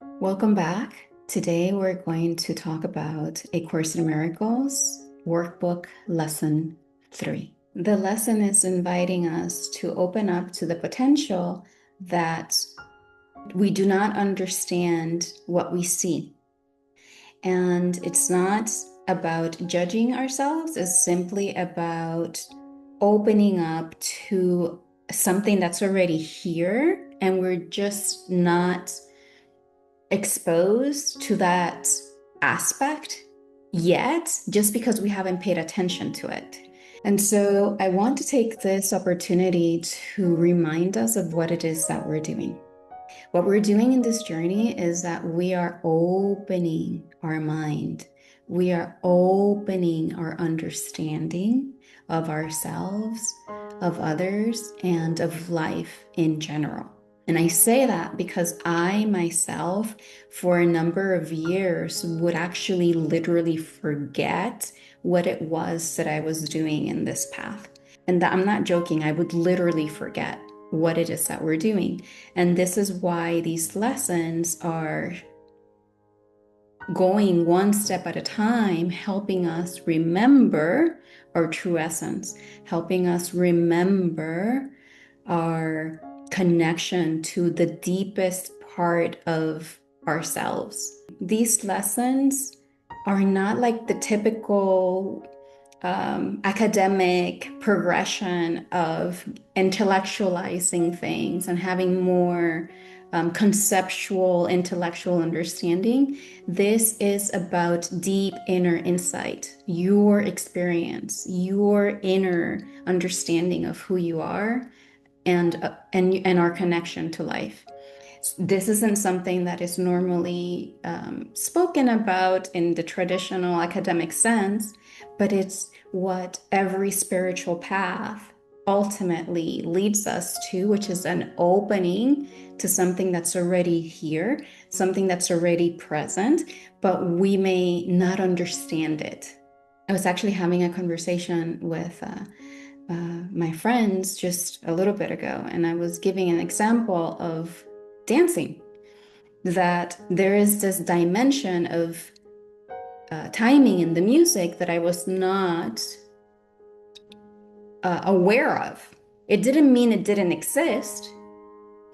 Welcome back. Today we're going to talk about A Course in Miracles, Workbook Lesson 3. The lesson is inviting us to open up to the potential that we do not understand what we see. And it's not about judging ourselves, it's simply about opening up to something that's already here, and we're just not exposed to that aspect yet, just because we haven't paid attention to it. And so I want to take this opportunity to remind us of what it is that we're doing. What we're doing in this journey is that we are opening our mind. We are opening our understanding of ourselves, of others, and of life in general. And I say that because I myself, for a number of years, would actually literally forget what it was that I was doing in this path. And that, I'm not joking, I would literally forget what it is that we're doing. And this is why these lessons are going one step at a time, helping us remember our true essence, helping us remember our connection to the deepest part of ourselves. These lessons are not like the typical academic progression of intellectualizing things and having more conceptual, intellectual understanding. This is about deep inner insight, your experience, your inner understanding of who you are, and our connection to life. This isn't something that is normally spoken about in the traditional academic sense, but it's what every spiritual path ultimately leads us to, which is an opening to something that's already here, something that's already present, but we may not understand it. I was actually having a conversation with my friends just a little bit ago, and I was giving an example of dancing, that there is this dimension of timing in the music that I was not aware of. It didn't mean it didn't exist.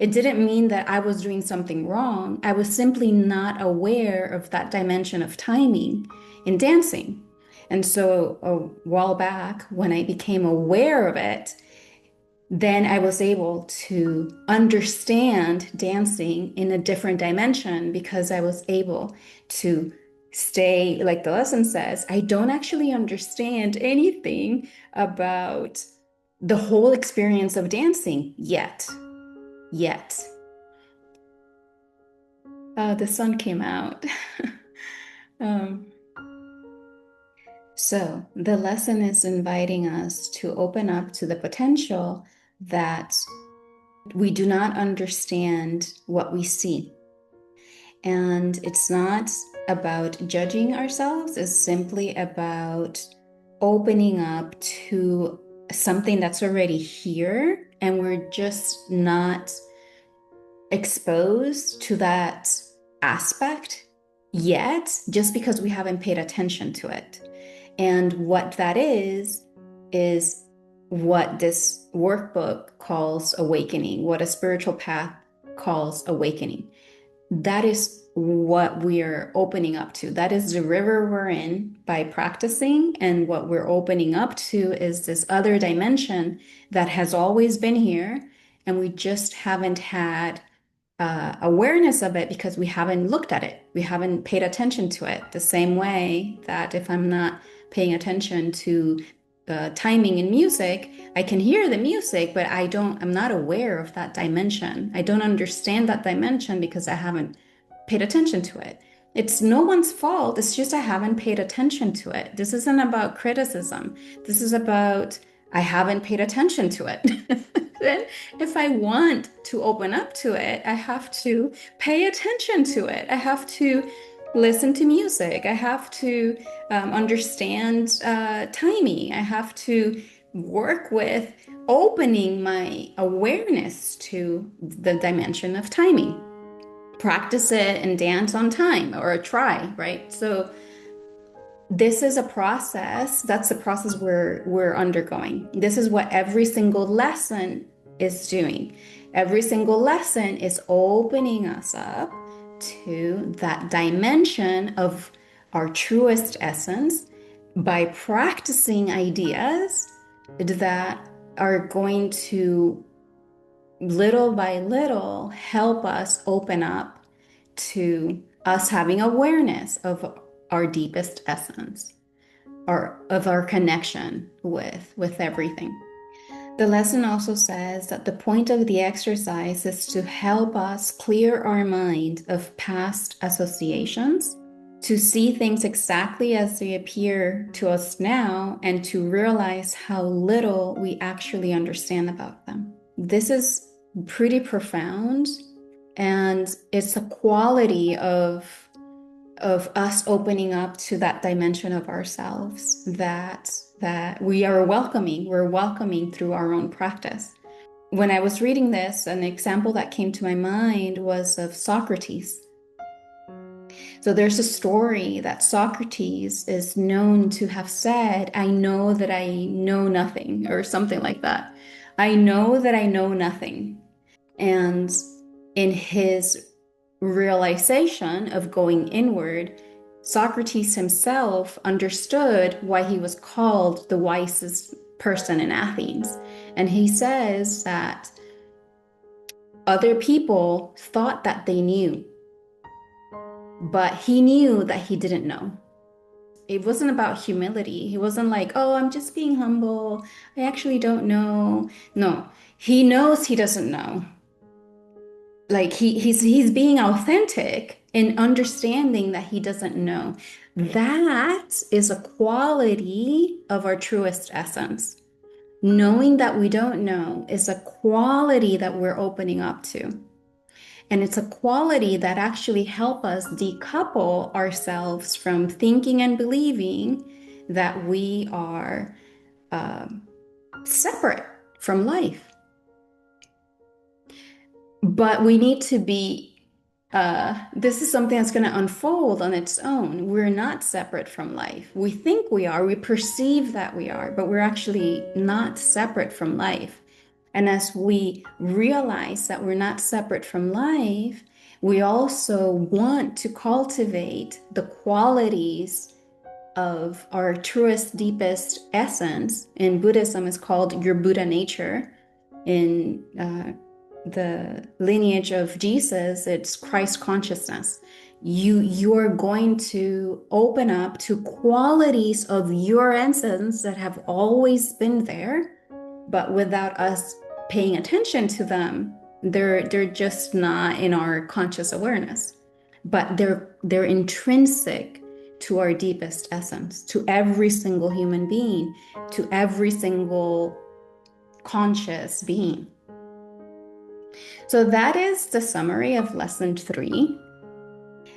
It didn't mean that I was doing something wrong. I was simply not aware of that dimension of timing in dancing. And so a while back, when I became aware of it, then I was able to understand dancing in a different dimension, because I was able to stay, like the lesson says, I don't actually understand anything about the whole experience of dancing yet. The sun came out. um, so the lesson is inviting us to open up to the potential that we do not understand what we see. And it's not about judging ourselves, it's simply about opening up to something that's already here, and we're just not exposed to that aspect yet, just because we haven't paid attention to it. And what that is what this workbook calls awakening, what a spiritual path calls awakening. That is what we are opening up to. That is the river we're in by practicing. And what we're opening up to is this other dimension that has always been here. And we just haven't had awareness of it because we haven't looked at it. We haven't paid attention to it. The same way that if I'm not paying attention to timing in music, I can hear the music, but I'm not aware of that dimension. I don't understand that dimension because I haven't paid attention to it. It's no one's fault. It's just I haven't paid attention to it. This isn't about criticism. This is about I haven't paid attention to it. Then if I want to open up to it, I have to pay attention to it. I have to listen to music. I have to understand timing. I have to work with opening my awareness to the dimension of timing. practice it and dance on time or try, right? So this is a process. That's the process we're undergoing. This is what every single lesson is doing. Every single lesson is opening us up to that dimension of our truest essence by practicing ideas that are going to little by little help us open up to us having awareness of our deepest essence or of our connection with everything. The lesson also says that the point of the exercise is to help us clear our mind of past associations, to see things exactly as they appear to us now, and to realize how little we actually understand about them. This is pretty profound, and it's a quality of us opening up to that dimension of ourselves that we are welcoming. We're welcoming through our own practice. When I was reading this, an example that came to my mind was of Socrates. So there's a story that Socrates is known to have said, "I know that I know nothing," or something like that. I know that I know nothing. And in his realization of going inward, Socrates himself understood why he was called the wisest person in Athens. And he says that other people thought that they knew, but he knew that he didn't know. It wasn't about humility. He wasn't like, "Oh, I'm just being humble. I actually don't know." No, he knows he doesn't know. Like he's being authentic in understanding that he doesn't know. That is a quality of our truest essence. Knowing that we don't know is a quality that we're opening up to. And it's a quality that actually help us decouple ourselves from thinking and believing that we are separate from life. But we need to be, this is something that's going to unfold on its own. We're not separate from life. We think we are, we perceive that we are, but we're actually not separate from life. And as we realize that we're not separate from life, we also want to cultivate the qualities of our truest, deepest essence. In Buddhism, it's called your Buddha nature. In the lineage of Jesus, it's Christ consciousness. You're going to open up to qualities of your essence that have always been there, but without us paying attention to them, they're just not in our conscious awareness. But they're intrinsic to our deepest essence, to every single human being, to every single conscious being. So that is the summary of lesson 3.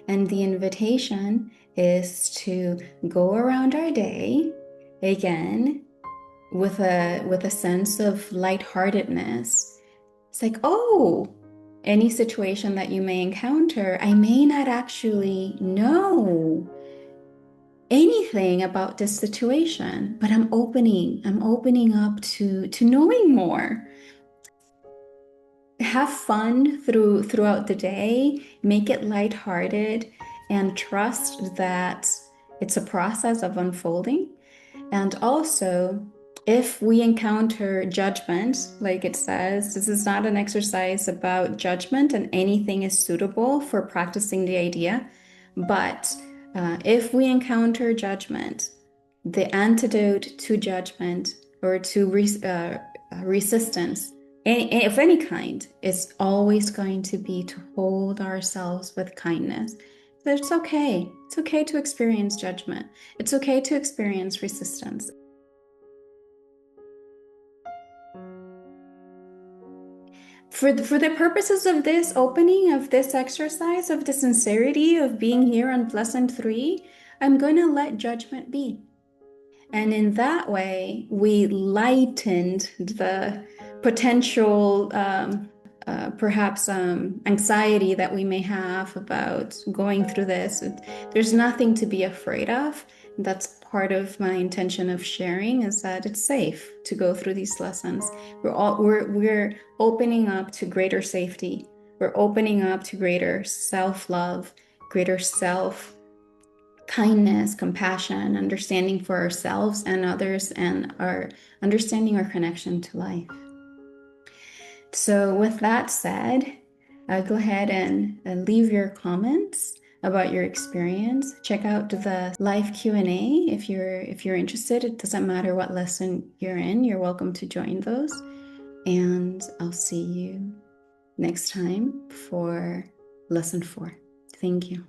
And the invitation is to go around our day again with a sense of lightheartedness. It's like, oh, any situation that you may encounter, I may not actually know anything about this situation, but I'm opening up to knowing more. Have fun throughout the day, make it lighthearted, and trust that it's a process of unfolding. And also, if we encounter judgment, like it says, this is not an exercise about judgment, and anything is suitable for practicing the idea. But if we encounter judgment, the antidote to judgment or to resistance of any kind is always going to be to hold ourselves with kindness. So it's okay. It's okay to experience judgment. It's okay to experience resistance. For the purposes of this opening, of this exercise, of the sincerity of being here on lesson 3, I'm going to let judgment be. And in that way, we lightened the potential perhaps anxiety that we may have about going through this. There's nothing to be afraid of. That's part of my intention of sharing, is that it's safe to go through these lessons. We're opening up to greater safety. We're opening up to greater self-love, greater self kindness, compassion, understanding for ourselves and others, and our understanding our connection to life. So with that said, go ahead and leave your comments about your experience. Check out the live Q&A if you're interested. It doesn't matter what lesson you're in, you're welcome to join those. And I'll see you next time for lesson 4. Thank you.